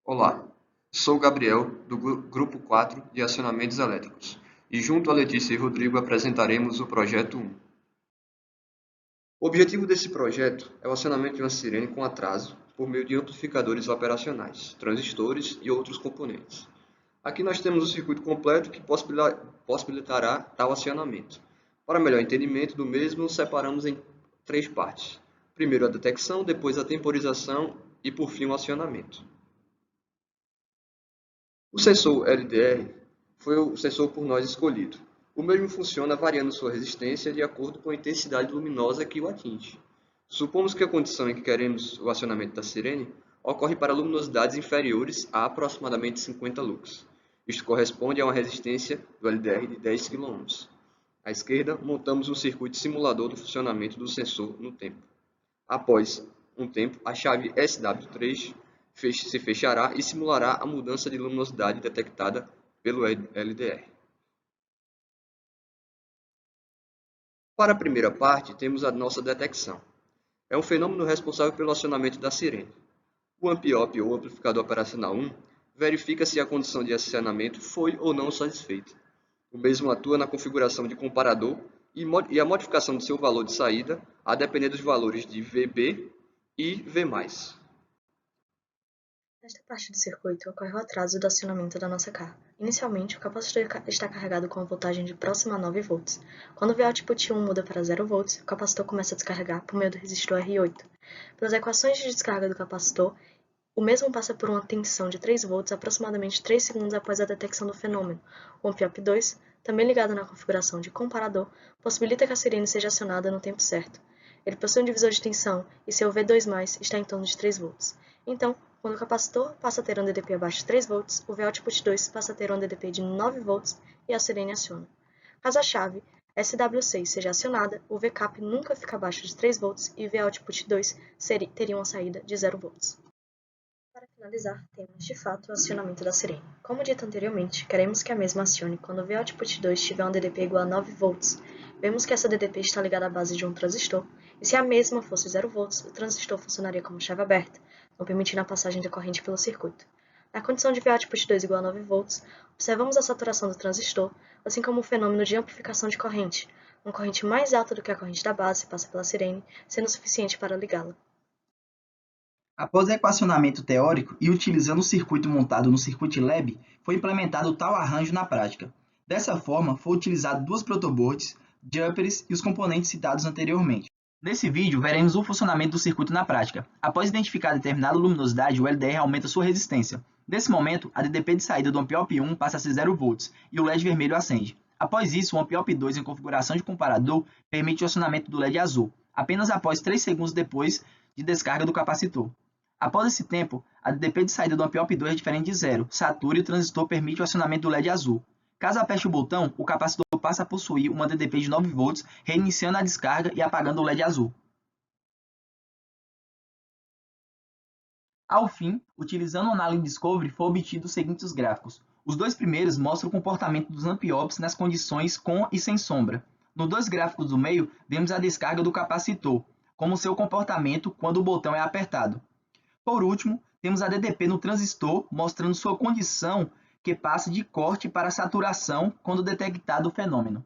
Olá, sou Gabriel, do Grupo 4 de Acionamentos Elétricos, e junto a Letícia e Rodrigo apresentaremos o Projeto 1. O objetivo desse projeto é o acionamento de uma sirene com atraso por meio de amplificadores operacionais, transistores e outros componentes. Aqui nós temos o circuito completo que possibilitará tal acionamento. Para melhor entendimento do mesmo, separamos em três partes. Primeiro a detecção, depois a temporização e por fim o acionamento. O sensor LDR foi o sensor por nós escolhido. O mesmo funciona variando sua resistência de acordo com a intensidade luminosa que o atinge. Supomos que a condição em que queremos o acionamento da sirene ocorre para luminosidades inferiores a aproximadamente 50 lux. Isto corresponde a uma resistência do LDR de 10 kΩ. À esquerda, montamos um circuito simulador do funcionamento do sensor no tempo. Após um tempo, a chave SW3 se fechará e simulará a mudança de luminosidade detectada pelo LDR. Para a primeira parte, temos a nossa detecção. É um fenômeno responsável pelo acionamento da sirene. O amp-op ou amplificador operacional 1 verifica se a condição de acionamento foi ou não satisfeita. O mesmo atua na configuração de comparador e a modificação de seu valor de saída a depender dos valores de VB e V+. Nesta parte do circuito, ocorre o atraso do acionamento da nossa carga. Inicialmente, o capacitor está carregado com a voltagem de próxima a 9 volts. Quando o V-output 1 muda para 0 volts, o capacitor começa a descarregar por meio do resistor R8. Pelas equações de descarga do capacitor, o mesmo passa por uma tensão de 3 volts aproximadamente 3 segundos após a detecção do fenômeno. O amp-op 2, também ligado na configuração de comparador, possibilita que a sirene seja acionada no tempo certo. Ele possui um divisor de tensão e seu V2+, está em torno de 3 volts. Então, quando o capacitor passa a ter um DDP abaixo de 3 volts, o V-output 2 passa a ter um DDP de 9 volts e a sirene aciona. Caso a chave SW6 seja acionada, o VCAP nunca fica abaixo de 3 volts e o V-output 2 teria uma saída de 0 volts. Para finalizar, temos de fato o acionamento da sirene. Como dito anteriormente, queremos que a mesma acione quando o V-output 2 tiver um DDP igual a 9 volts. Vemos que essa DDP está ligada à base de um transistor, e se a mesma fosse 0 volts, o transistor funcionaria como chave aberta, não permitindo a passagem da corrente pelo circuito. Na condição de V-output 2 igual a 9 volts, observamos a saturação do transistor, assim como o fenômeno de amplificação de corrente. Uma corrente mais alta do que a corrente da base passa pela sirene, sendo suficiente para ligá-la. Após o equacionamento teórico e utilizando o circuito montado no Circuit Lab, foi implementado tal arranjo na prática. Dessa forma, foi utilizado duas protoboards, jumpers e os componentes citados anteriormente. Nesse vídeo, veremos o funcionamento do circuito na prática. Após identificar determinada luminosidade, o LDR aumenta sua resistência. Nesse momento, a DDP de saída do amp-op 1 passa a ser 0 volts e o LED vermelho acende. Após isso, o amp-op 2 em configuração de comparador permite o acionamento do LED azul, apenas após 3 segundos depois de descarga do capacitor. Após esse tempo, a DDP de saída do amp-op 2 é diferente de zero, satura e o transistor permite o acionamento do LED azul. Caso aperte o botão, o capacitor passa a possuir uma DDP de 9 volts, reiniciando a descarga e apagando o LED azul. Ao fim, utilizando o Analysis Discovery, foram obtidos os seguintes gráficos. Os dois primeiros mostram o comportamento dos amp-ops nas condições com e sem sombra. Nos dois gráficos do meio, vemos a descarga do capacitor, como seu comportamento quando o botão é apertado. Por último, temos a DDP no transistor, mostrando sua condição que passa de corte para saturação quando detectado o fenômeno.